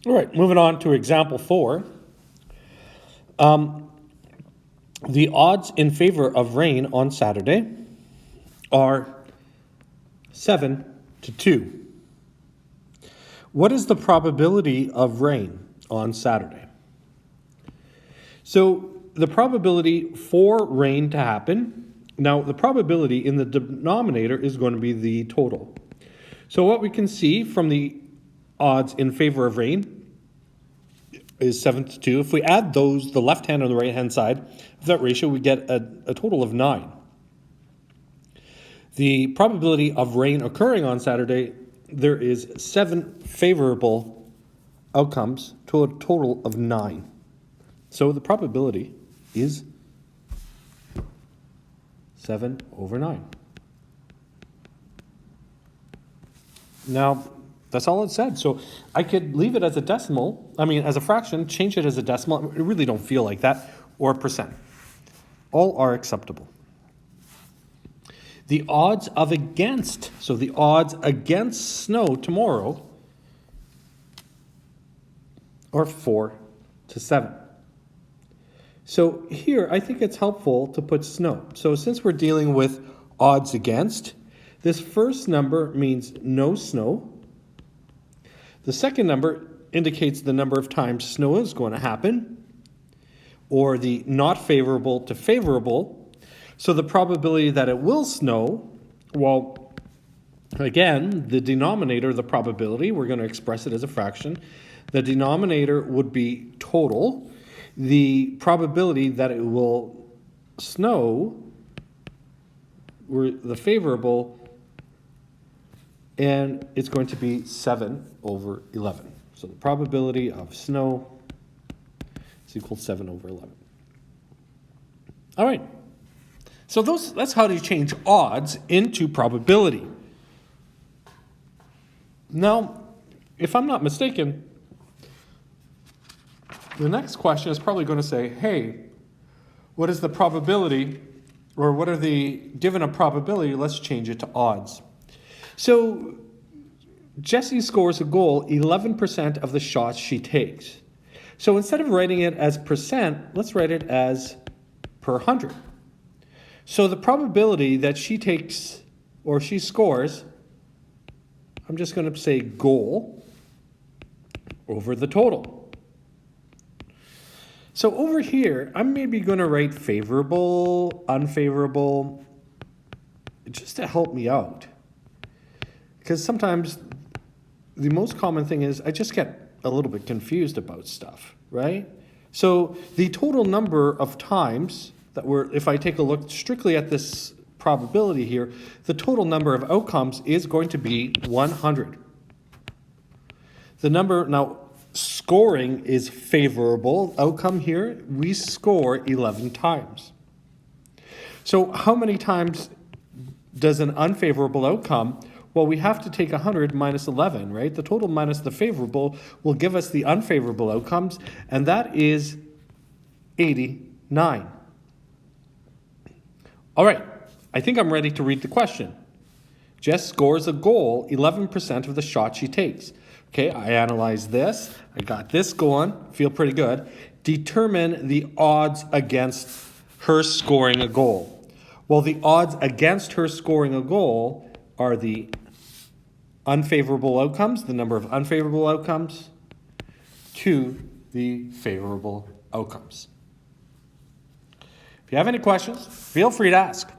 All right, moving on to example 4. The odds in favor of rain on Saturday are 7 to 2. What is the probability of rain on Saturday? So the probability for rain to happen, now the probability in the denominator is going to be the total. So what we can see from the odds in favor of rain is 7 to 2. If we add those, the left hand and the right hand side of that ratio, we get a total of 9. The probability of rain occurring on Saturday, there is 7 favorable outcomes to a total of 9. So the probability is 7 over 9. Now, that's all it said. So I could leave it as a decimal, as a fraction, change it as a decimal. I really don't feel like that, or a percent. All are acceptable. The odds of against, so the odds against snow tomorrow are 4 to 7. So here, I think it's helpful to put snow. So since we're dealing with odds against, this first number means no snow. The second number indicates the number of times snow is going to happen, or the not favorable to favorable. So the probability that it will snow, well, again, the denominator, the probability, we're going to express it as a fraction. The denominator would be total. The probability that it will snow, or the favorable, and it's going to be 7 over 11. So the probability of snow is equal to 7 over 11. All right. So that's how you change odds into probability. Now, if I'm not mistaken, the next question is probably going to say, hey, what is the probability, or what are the, given a probability, let's change it to odds. So Jessie scores a goal 11% of the shots she takes. So instead of writing it as percent, let's write it as per 100. So the probability that she takes, or she scores, I'm just going to say goal over the total. So over here, I'm maybe going to write favorable, unfavorable, just to help me out. Because sometimes the most common thing is I just get a little bit confused about stuff, right? So the total number of times that if I take a look strictly at this probability here, the total number of outcomes is going to be 100. The number, now scoring is favorable outcome here. We score 11 times. So how many times does an unfavorable outcome? Well, we have to take 100 minus 11, right? The total minus the favorable will give us the unfavorable outcomes, and that is 89. All right, I think I'm ready to read the question. Jess scores a goal 11% of the shot she takes. Okay, I analyzed this. I got this going. Feel pretty good. Determine the odds against her scoring a goal. Well, the odds against her scoring a goal are the unfavorable outcomes, the number of unfavorable outcomes, to the favorable outcomes. If you have any questions, feel free to ask.